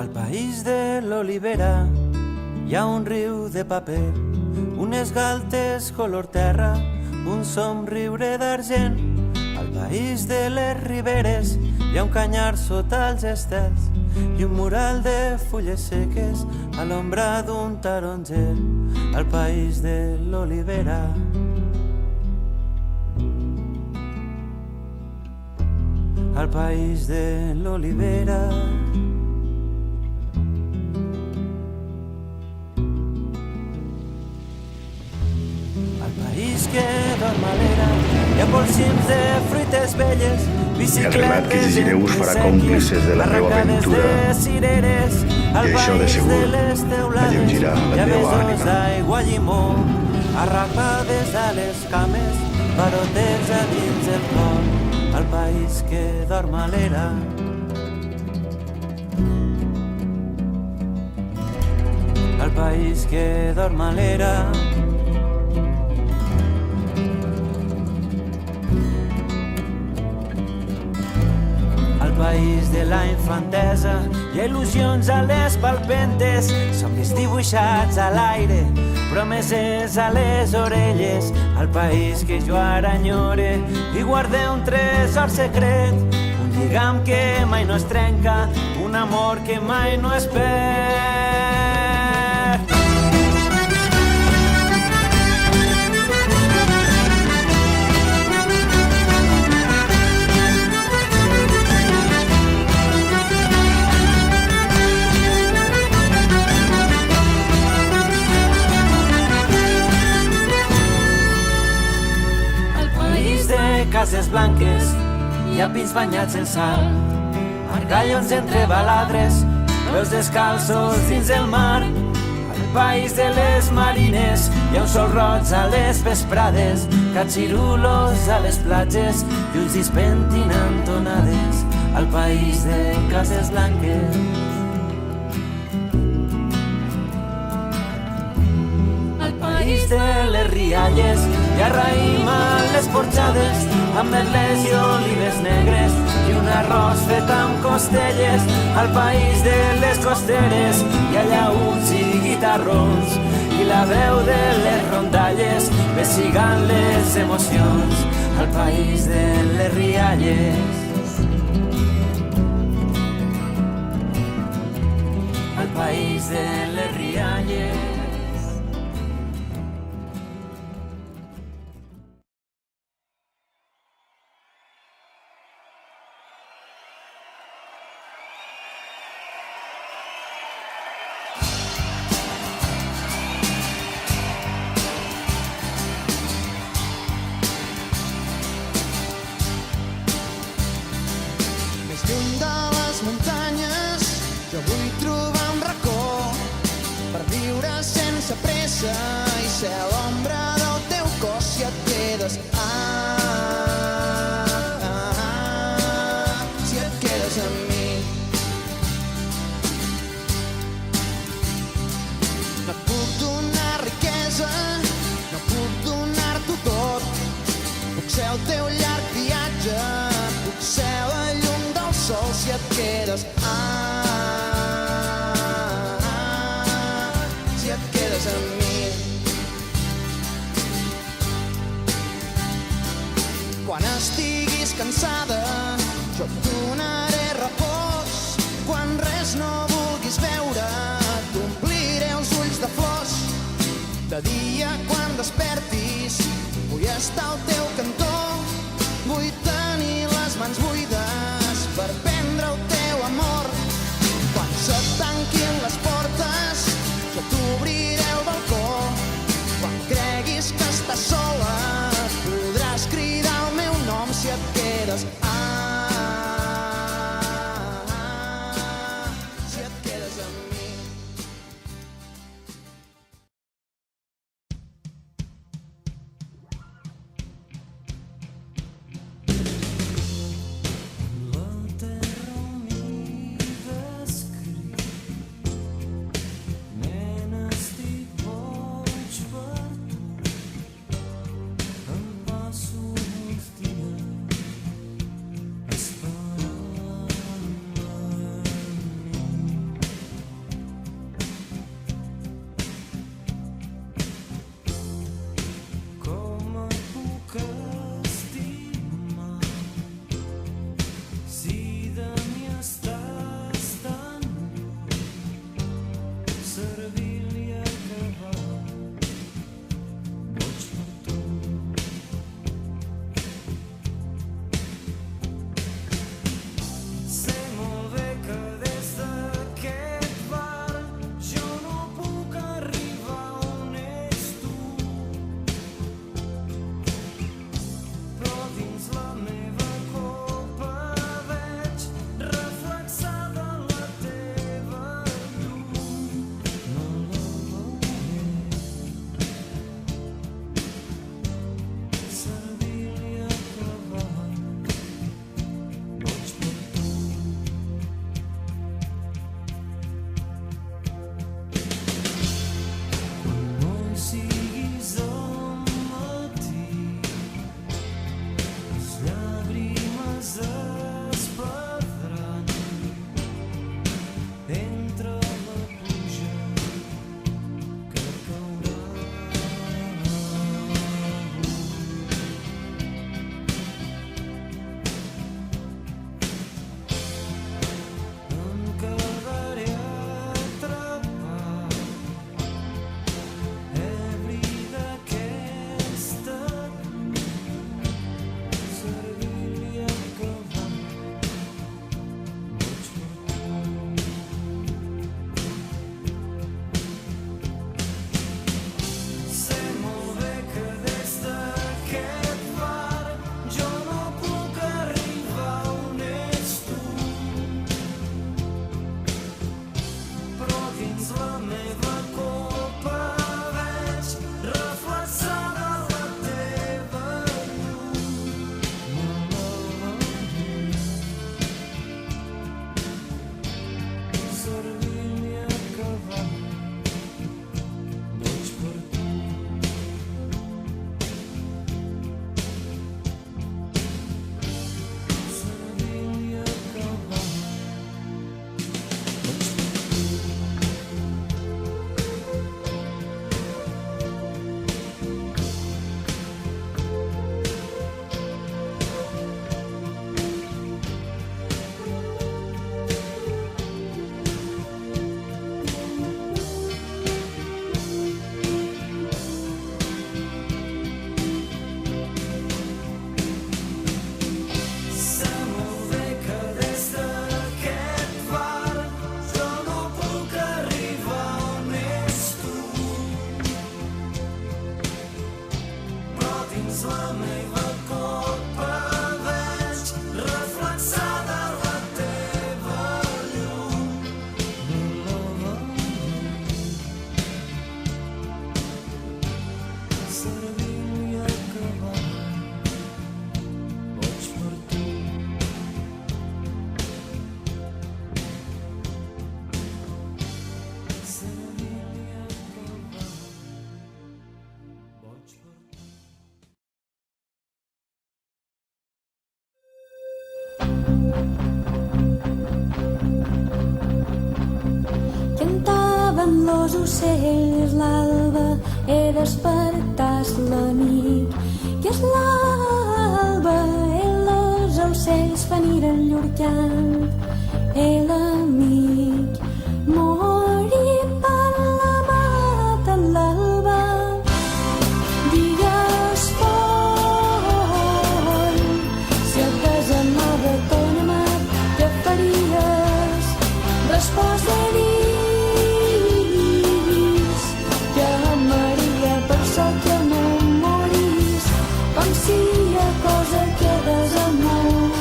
Al país de l'olivera hi ha un riu de paper, unes galtes color terra, un somriure d'argent. Al país de les riberes hi ha un canyar sota els estels i un mural de fulles seques a l'ombra d'un taronger. Al país de l'olivera. Al país de l'olivera. Al país que dorm a l'era hi ha polsims de fruites velles, el relat que llegireu us farà còmplices de la meva aventura i això de segur alleugirà la meva ànima. Aigua, llimó, arrapades a les cames, barotets a dins el cor. Al país que dorm a l'era. Al país que dorm a l'era. Al país de la infantesa hi ha il·lusions a les palpentes, somnis dibuixats a l'aire, promeses a les orelles. Al país que jo ara enyore i guardé un tresor secret, un lligam que mai no es trenca, un amor que mai no es perd. Cases blanques, hi ha pins banyats en sal, argallons entre baladres, peus descalços dins el mar. Al país de les marines hi ha un sol roig a les vesprades, catxirulos a les platges i ulls dispentinant tonades. Al país de cases blanques. Al país de les rialles hi ha raïm a les porxades, amb merlets i olives negres i un arròs fet amb costelles. Al país de les costeres hi ha llaüts i guitarrons i la veu de les rondalles vestigant les emocions. Al país de les rialles. Al país de les rialles. I ser l'ombra del teu cos si et quedes si et quedes amb mi. No et puc donar riquesa, no puc donar-t'ho tot, puc ser el teu llarg viatge, puc ser la llum del sol si et quedes si et quedes amb mi. Quan estiguis cansada, jo et donaré repòs. Quan res no vulguis veure, t'ompliré els ulls de flors. De dia, quan despertis, vull estar al teu cantó. Vull tenir les mans buides per prendre el teu amor. Quan se't tanquin les portes, jo t'obriré el balcó. Quan creguis que estàs sola, podràs cridar el meu nom si et quedes si et quedes amb mi. l'ocell és l'alba, he despertat l'amic. Què és l'alba? Els ocells fan ir en llur cant. L'amic morir per la mata en l'alba. Digues fort, si et desamava ton amat, què faries? Resposta dis que amaria per sol que no moris, com si a cosa quedes amor,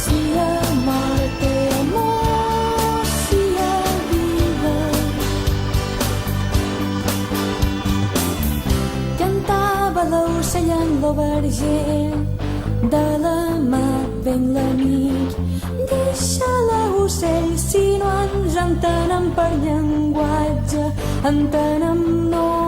si a mort té amor, si a vida. Cantava l'ocell en l'auberger, de la mà ven l'amic. Deixa l'ocell si no ens entenem per llenguatge, entenem no